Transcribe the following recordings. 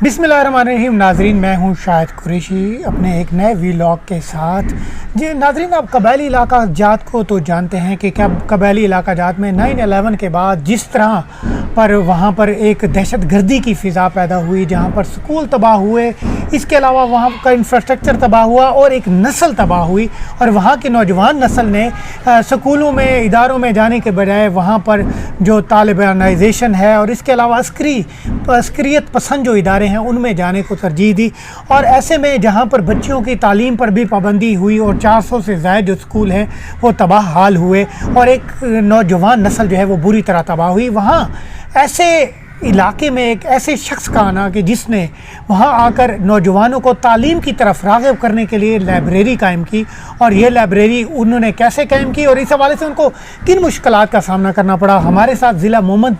بسم اللہ الرحمن الرحیم. ناظرین، میں ہوں شاہد قریشی اپنے ایک نئے ویلاگ کے ساتھ. جی ناظرین، آپ قبائلی علاقہ جات کو تو جانتے ہیں کہ کیا قبائلی علاقہ جات میں 9/11 کے بعد جس طرح پر وہاں پر ایک دہشت گردی کی فضا پیدا ہوئی، جہاں پر سکول تباہ ہوئے، اس کے علاوہ وہاں کا انفراسٹرکچر تباہ ہوا اور ایک نسل تباہ ہوئی. اور وہاں کی نوجوان نسل نے سکولوں میں، اداروں میں جانے کے بجائے وہاں پر جو طالبانائزیشن ہے اور اس کے علاوہ عسکریت پسند جو ادارے ہیں ان میں جانے کو ترجیح دی. اور ایسے میں جہاں پر بچیوں کی تعلیم پر بھی پابندی ہوئی اور 400 سے زائد جو اسکول ہیں وہ تباہ حال ہوئے اور ایک نوجوان نسل جو ہے وہ بری طرح تباہ ہوئی. وہاں ایسے علاقے میں ایک ایسے شخص کا آنا کہ جس نے وہاں آ کر نوجوانوں کو تعلیم کی طرف راغب کرنے کے لیے لائبریری قائم کی. اور یہ لائبریری انہوں نے کیسے قائم کی اور اس حوالے سے ان کو کن مشکلات کا سامنا کرنا پڑا. ہمارے ساتھ ضلع محمد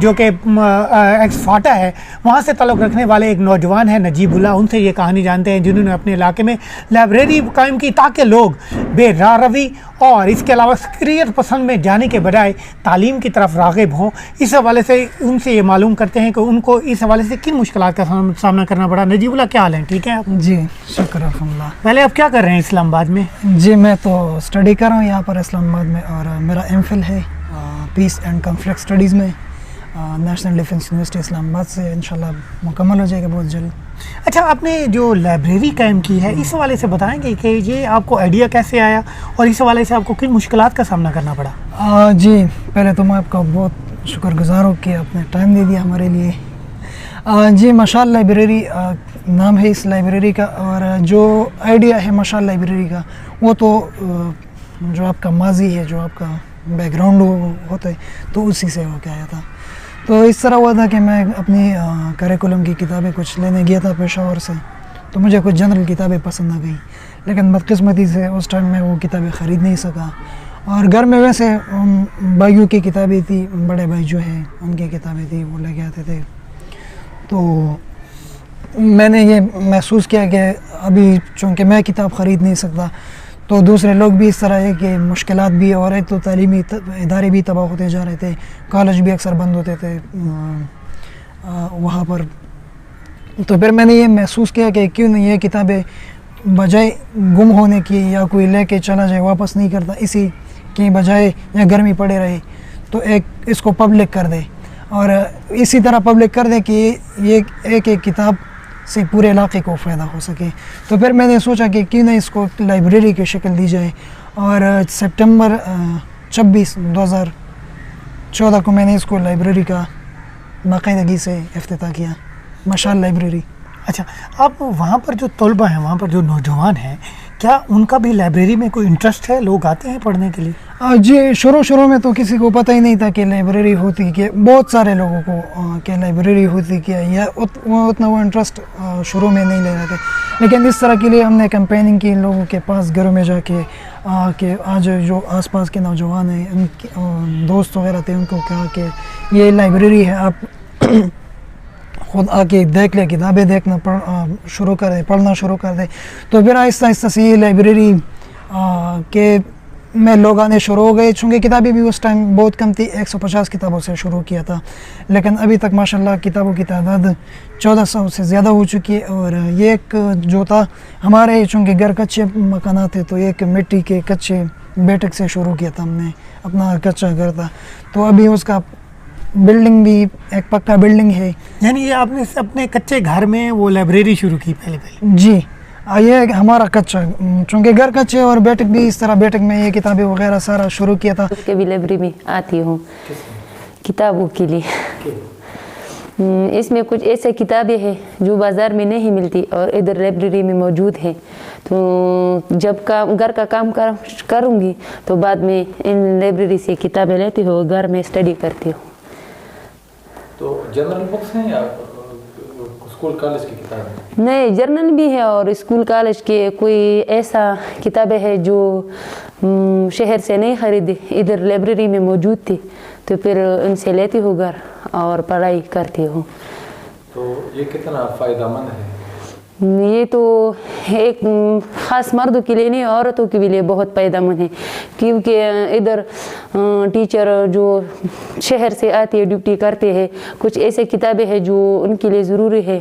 جو کہ ایکس فاٹا ہے وہاں سے تعلق رکھنے والے ایک نوجوان ہیں نجیب اللہ. ان سے یہ کہانی جانتے ہیں جنہوں نے اپنے علاقے میں لائبریری قائم کی تاکہ لوگ بے راہ روی اور اس کے علاوہ عسکریت پسند میں جانے کے بجائے تعلیم کی طرف راغب ہوں. اس حوالے سے ان سے یہ معلوم کرتے ہیں کہ ان کو اس حوالے سے کن مشکلات کا سامنا کرنا پڑا. نجیب اللہ، کیا حال ہیں؟ ٹھیک ہے آپ؟ جی شکر الحمدللہ. پہلے آپ کیا کر رہے ہیں اسلام آباد میں؟ جی میں تو اسٹڈی کر رہا ہوں یہاں پر اسلام آباد میں، اور میرا ایم فل ہے پیس اینڈ کنفلکٹ اسٹڈیز میں نیشنل ڈیفنس یونیورسٹی اسلام آباد سے. انشاءاللہ مکمل ہو جائے گا بہت جلد. اچھا، آپ نے جو لائبریری قائم کی ہے اس حوالے سے بتائیں گے کہ یہ آپ کو آئیڈیا کیسے آیا اور اس حوالے سے آپ کو کن مشکلات کا سامنا کرنا پڑا؟ جی پہلے تو میں آپ کا بہت شکر گزار ہوں کہ آپ نے ٹائم دے دیا ہمارے لیے. جی مشال لائبریری نام ہے اس لائبریری کا، اور جو آئیڈیا ہے مشال لائبریری کا وہ تو جو آپ کا ماضی ہے، جو آپ کا بیک گراؤنڈ ہوتا ہے تو اسی سے ہو کے آیا تھا. تو اس طرح ہوا تھا کہ میں اپنی کریکولم کی کتابیں کچھ لینے گیا تھا پشاور سے، تو مجھے کچھ جنرل کتابیں پسند آ گئیں، لیکن بدقسمتی سے اس ٹائم میں وہ کتابیں خرید نہیں سکا. اور گھر میں ویسے بھائیوں کی کتابیں تھی، بڑے بھائی جو ہیں ان کی کتابیں تھی، وہ لے کے آتے تھے. تو میں نے یہ محسوس کیا کہ ابھی چونکہ میں کتاب خرید نہیں سکتا تو دوسرے لوگ بھی اس طرح ہے کہ مشکلات بھی، اور ایک تو تعلیمی ادارے بھی تباہ ہوتے جا رہے تھے، کالج بھی اکثر بند ہوتے تھے وہاں پر. تو پھر میں نے یہ محسوس کیا کہ کیوں نہیں یہ کتابیں بجائے گم ہونے کی یا کوئی لے کے چلا جائے واپس نہیں کرتا، اسی کی بجائے یا گرمی پڑے رہے تو ایک اس کو پبلک کر دے، اور اسی طرح پبلک کر دے کہ یہ ایک کتاب سے پورے علاقے کو فائدہ ہو سکے. تو پھر میں نے سوچا کہ کیوں نہ اس کو لائبریری کی شکل دی جائے، اور سپٹمبر 26 2014 کو میں نے اس کو لائبریری کا باقاعدگی سے افتتاح کیا، مشال لائبریری. اچھا، آپ وہاں پر جو طلبہ ہیں، وہاں پر جو نوجوان ہیں، کیا ان کا بھی لائبریری میں کوئی انٹرسٹ ہے؟ لوگ آتے ہیں پڑھنے کے لیے؟ جی شروع میں تو کسی کو پتہ ہی نہیں تھا کہ لائبریری ہوتی، کہ بہت سارے لوگوں کو کہ لائبریری ہوتی کیا، یا اتنا وہ انٹرسٹ شروع میں نہیں لے رہے تھے. لیکن اس طرح کے لیے ہم نے کمپیننگ کی لوگوں کے پاس، گھروں میں جا کے کہ آج جو آس پاس کے نوجوان ہیں، ان کے دوست وغیرہ تھے، ان کو کہا کہ یہ لائبریری ہے، آپ خود آ کے دیکھ لیں، کتابیں دیکھنا شروع کر دیں، پڑھنا شروع کر دیں. تو پھر آہستہ آہستہ سے یہ لائبریری کے میں لوگ آنے شروع ہو گئے. چونکہ کتابیں بھی اس ٹائم بہت کم تھی، 150 کتابوں سے شروع کیا تھا، لیکن ابھی تک ماشاءاللہ کتابوں کی تعداد 1400 سے زیادہ ہو چکی ہے. اور یہ ایک جو تھا ہمارے، چونکہ گھر کچے مکانات تھے تو ایک مٹی کے کچے بیٹھک سے شروع کیا تھا ہم نے، اپنا کچا گھر تھا، تو ابھی اس کا بلڈنگ بھی ایک پکا بلڈنگ ہے. یعنی یہ آپ نے اپنے کچے گھر میں وہ لائبریری شروع کی پہلے؟ جی یہ ہمارا کچا، چونکہ گھر کچے اور بیٹک بھی اس طرح، بیٹک میں یہ کتابیں وغیرہ سارا شروع کیا تھا. اس کے بھی لائبریری میں آتی ہوں کتابوں کے لیے. اس میں کچھ ایسے کتابیں ہیں جو بازار میں نہیں ملتی اور ادھر لائبریری میں موجود ہے. تو جب گھر کا کام کروں گی تو بعد میں ان لائبریری سے کتابیں لیتی ہوں، گھر میں اسٹڈی کرتی ہوں. تو جنرل بکس ہیں یا اسکول کالج کی کتابیں؟ نہیں، جرنل بھی ہے اور اسکول کالج کے کوئی ایسا کتابیں ہیں جو شہر سے نہیں خریدی، ادھر لائبریری میں موجود تھی تو پھر ان سے لیتی ہوں گھر اور پڑھائی کرتی ہوں. تو یہ کتنا فائدہ مند ہے؟ یہ تو ایک خاص مردوں کے لیے نہیں، عورتوں کے لیے بہت فائدہ مند ہے، کیونکہ ادھر ٹیچر جو شہر سے آتے ہیں ڈیوٹی کرتے ہیں، کچھ ایسے کتابیں ہیں جو ان کے لیے ضروری ہے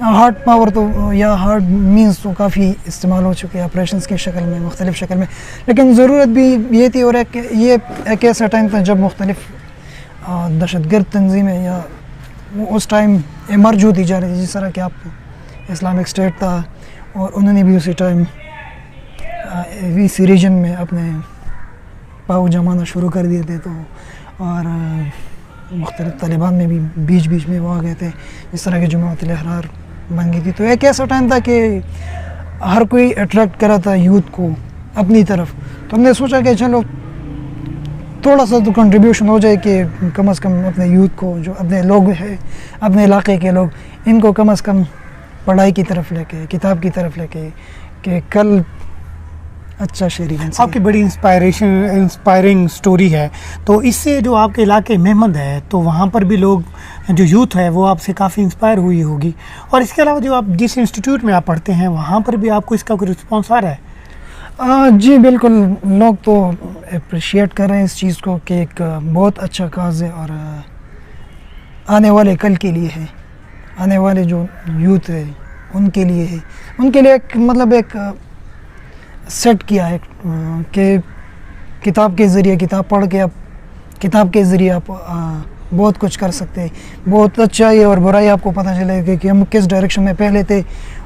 ہارڈ پاور تو یا ہارڈ مینس تو کافی استعمال ہو چکے ہیں آپریشنس کی شکل میں، مختلف شکل میں، لیکن ضرورت بھی یہ تھی، اور یہ ایک ایسا ٹائم تھا جب مختلف دہشت گرد تنظیمیں یا اس ٹائم ایمرج ہوتی جا رہی تھی، جس طرح کہ آپ اسلامک اسٹیٹ تھا، اور انہوں نے بھی اسی ٹائم اسی ریجن میں اپنے پاؤ جمانا شروع کر دیے تھے، تو اور مختلف طالبان میں بھی بیچ میں وہ آ گئے تھے، اس طرح کے جماعت الاحرار بن گئی تھی. تو ایک ایسا ٹائم تھا کہ ہر کوئی اٹریکٹ کرا تھا یوتھ کو اپنی طرف، تو ہم نے سوچا کہ چلو تھوڑا سا تو کنٹریبیوشن ہو جائے کہ کم از کم اپنے یوتھ کو، جو اپنے لوگ ہیں اپنے علاقے کے لوگ، ان کو کم از کم پڑھائی کی طرف لے کے، کتاب کی طرف لے کے، کہ کل اچھا شہری بن سکے. آپ کی بڑی انسپائرنگ سٹوری ہے. تو اس سے جو آپ کے علاقے محمد ہے، تو وہاں پر بھی لوگ جو یوتھ ہے وہ آپ سے کافی انسپائر ہوئی ہوگی، اور اس کے علاوہ جو آپ جس انسٹیٹیوٹ میں آپ پڑھتے ہیں وہاں پر بھی آپ کو اس کا کوئی رسپانس آ رہا ہے؟ جی بالکل، لوگ تو اپریشیٹ کر رہے ہیں اس چیز کو کہ ایک بہت اچھا کاز ہے، اور آنے والے کل کے لیے ہے، آنے والے جو یوتھ ہے ان کے لیے ہے، ان کے لیے ایک مطلب ایک سیٹ کیا ہے کہ کتاب کے ذریعے، کتاب پڑھ کے، اب کتاب کے ذریعے آپ بہت کچھ کر سکتے ہیں، بہت اچھائی اور برائی آپ کو پتہ چلے گا کہ ہم کس ڈائریکشن میں پہلے تھے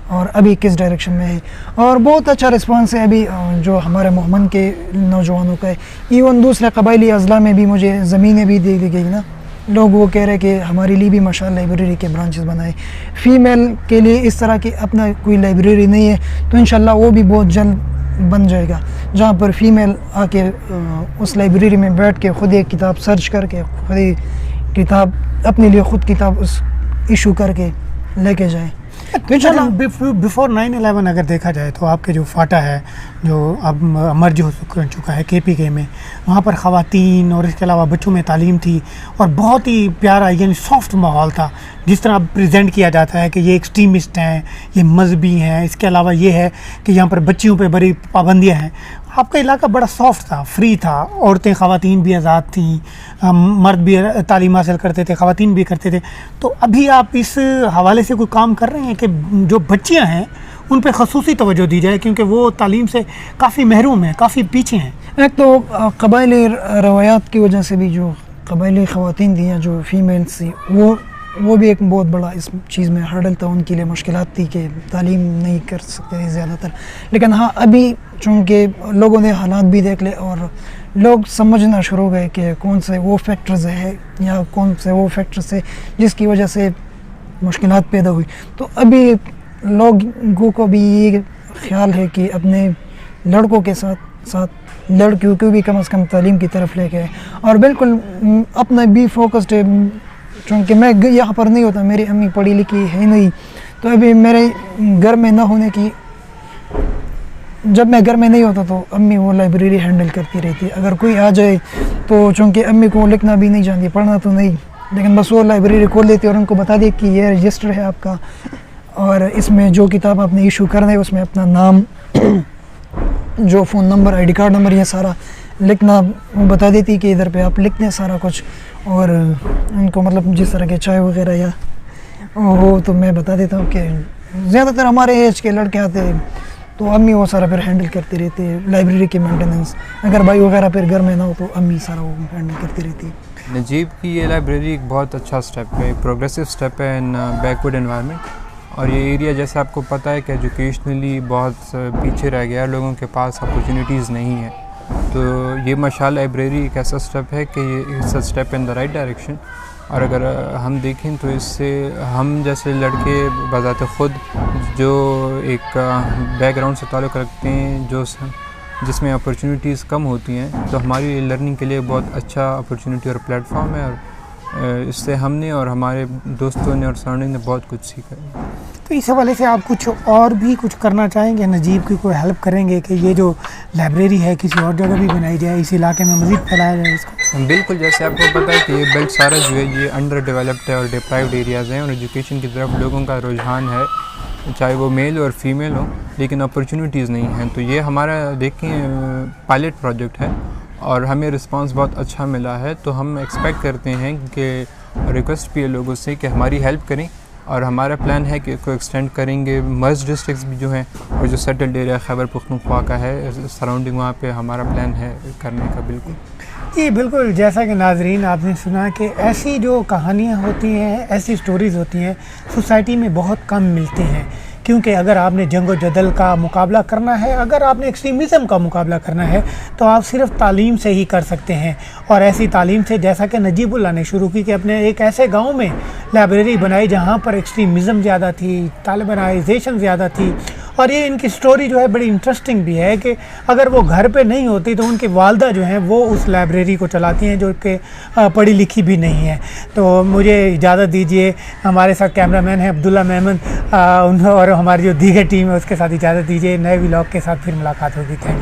اور ابھی کس ڈائریکشن میں ہے. اور بہت اچھا رسپانس ہے ابھی جو ہمارے محمد کے نوجوانوں کا ہے. ایون دوسرے قبائلی اضلاع میں بھی مجھے زمینیں بھی دے دی گئی نا، لوگ وہ کہہ رہے کہ ہمارے لیے بھی ماشاءاللہ لائبریری کے برانچز بنائے. فیمیل کے لیے اس طرح کی اپنا کوئی لائبریری نہیں ہے، تو انشاءاللہ وہ بھی بہت جلد بن جائے گا، جہاں پر فیمیل آ کے اس لائبریری میں بیٹھ کے خود ایک کتاب سرچ کر کے، خود ہی کتاب اپنے لیے خود کتاب اس ایشو کر کے لے کے جائیں. بیفور 9/11 اگر دیکھا جائے تو آپ کے جو فاٹا ہے جو اب مرج ہو چکا ہے KPK میں، وہاں پر خواتین اور اس کے علاوہ بچوں میں تعلیم تھی، اور بہت ہی پیارا یعنی سافٹ ماحول تھا، جس طرح پریزنٹ کیا جاتا ہے کہ یہ ایکسٹریمسٹ ہیں، یہ مذہبی ہیں، اس کے علاوہ یہ ہے کہ یہاں پر بچیوں پہ بڑی پابندیاں ہیں. آپ کا علاقہ بڑا سافٹ تھا، فری تھا، عورتیں خواتین بھی آزاد تھیں، مرد بھی تعلیم حاصل کرتے تھے، خواتین بھی کرتے تھے. تو ابھی آپ اس حوالے سے کوئی کام کر رہے ہیں کہ جو بچیاں ہیں ان پہ خصوصی توجہ دی جائے، کیونکہ وہ تعلیم سے کافی محروم ہیں، کافی پیچھے ہیں؟ ایک تو قبائلی روایات کی وجہ سے بھی جو قبائلی خواتین تھیں یا جو فیمیلس تھیں، وہ بھی ایک بہت بڑا اس چیز میں ہرڈل تھا، ان کے لیے مشکلات تھی کہ تعلیم نہیں کر سکتے تھے زیادہ تر. لیکن ہاں ابھی چونکہ لوگوں نے حالات بھی دیکھ لے اور لوگ سمجھنا شروع گئے کہ کون سے وہ فیکٹرز ہیں یا کون سے وہ فیکٹرز ہیں جس کی وجہ سے مشکلات پیدا ہوئی، تو ابھی لوگوں کو بھی یہ خیال ہے کہ اپنے لڑکوں کے ساتھ لڑکیوں کو بھی کم از کم تعلیم کی طرف لے کے آئے. اور بالکل اپنا بھی فوکسڈ ہے، چونکہ میں یہاں پر نہیں ہوتا، میری امی پڑھی لکھی ہے نہیں، تو ابھی میرے گھر میں نہ ہونے کی، جب میں گھر میں نہیں ہوتا تو امی وہ لائبریری ہینڈل کرتی رہتی. اگر کوئی آ جائے تو چونکہ امی کو لکھنا بھی نہیں جانتی، پڑھنا تو نہیں، لیکن بس وہ لائبریری کھول دیتی اور ان کو بتا دی کہ یہ رجسٹر ہے آپ کا، اور اس میں جو کتاب آپ نے ایشو کرنا ہے اس میں اپنا نام، جو phone number, ID card number, یہ سارا لکھنا وہ بتا دیتی کہ ادھر پہ آپ لکھ دیں سارا کچھ. اور ان کو مطلب جس طرح کے چائے وغیرہ یا وہ تو میں بتا دیتا ہوں کہ زیادہ تر ہمارے ایج کے لڑکے آتے ہیں تو امی وہ سارا پھر ہینڈل کرتی رہتی ہے لائبریری کی مینٹیننس. اگر بھائی وغیرہ پھر گھر میں نہ ہو تو امی سارا وہ ہینڈل کرتی رہتی ہے. نجیب کی یہ لائبریری ایک بہت اچھا سٹیپ ہے، پروگریسو سٹیپ ہے ان بیکورڈ انوائرمنٹ. اور یہ ایریا جیسے آپ کو پتہ ہے کہ ایجوکیشنلی بہت پیچھے رہ گیا، لوگوں کے پاس اپرچونیٹیز نہیں ہیں. تو یہ مشال لائبریری ایک ایسا سٹیپ ہے کہ یہ it's a step in the right direction. اور اگر ہم دیکھیں تو اس سے ہم جیسے لڑکے بذات خود جو ایک بیک گراؤنڈ سے تعلق رکھتے ہیں، جس میں اپرچونیٹیز کم ہوتی ہیں، تو ہماری لرننگ کے لیے بہت اچھا اپرچونیٹی اور پلیٹ فارم ہے. اور اس سے ہم نے اور ہمارے دوستوں نے اور سراؤنڈنگ نے بہت کچھ سیکھا ہے. تو اس حوالے سے آپ کچھ اور بھی کچھ کرنا چاہیں گے؟ نجیب کی کوئی ہیلپ کریں گے کہ یہ جو لائبریری ہے کسی اور جگہ بھی بنائی جائے، اس علاقے میں مزید پھیلایا جائے اس کو؟ بالکل، جیسے آپ کو پتہ ہے کہ یہ بیلٹ سارا جو ہے یہ انڈر ڈیولپڈ ہے اور ڈپرائیوڈ ایریاز ہیں، اور ایجوکیشن کی طرف لوگوں کا رجحان ہے، چاہے وہ میل اور فیمیل ہوں، لیکن اپرچونیٹیز نہیں ہیں. تو یہ ہمارا دیکھیں پائلٹ پروجیکٹ ہے اور ہمیں رسپانس بہت اچھا ملا ہے. تو ہم ایکسپیکٹ کرتے ہیں کہ ریکویسٹ بھی ہے لوگوں سے کہ ہماری ہیلپ کریں اور ہمارا پلان ہے کہ اس کو ایکسٹینڈ کریں گے مرز ڈسٹرکٹس بھی جو ہیں اور جو سیٹلڈ ایریا خیبر پختونخوا کا ہے سراؤنڈنگ وہاں پہ ہمارا پلان ہے کرنے کا. بالکل جی بالکل، جیسا کہ ناظرین آپ نے سنا کہ ایسی جو کہانیاں ہوتی ہیں، ایسی سٹوریز ہوتی ہیں سوسائٹی میں بہت کم ملتی ہیں، کیونکہ اگر آپ نے جنگ و جدل کا مقابلہ کرنا ہے، اگر آپ نے ایکسٹریمزم کا مقابلہ کرنا ہے تو آپ صرف تعلیم سے ہی کر سکتے ہیں. اور ایسی تعلیم سے جیسا کہ نجیب اللہ نے شروع کی کہ اپنے ایک ایسے گاؤں میں لائبریری بنائی جہاں پر ایکسٹریمزم زیادہ تھی، طالبانائزیشن زیادہ تھی. اور یہ ان کی سٹوری جو ہے بڑی انٹرسٹنگ بھی ہے کہ اگر وہ گھر پہ نہیں ہوتی تو ان کی والدہ جو ہیں وہ اس لائبریری کو چلاتی ہیں جو کہ پڑھی لکھی بھی نہیں ہے. تو مجھے اجازت دیجیے، ہمارے ساتھ کیمرہ مین ہیں عبداللہ میمن اور ہماری جو دیگر ٹیم ہے اس کے ساتھ اجازت دیجیے. نئے ولاگ کے ساتھ پھر ملاقات ہوگی. Thank you.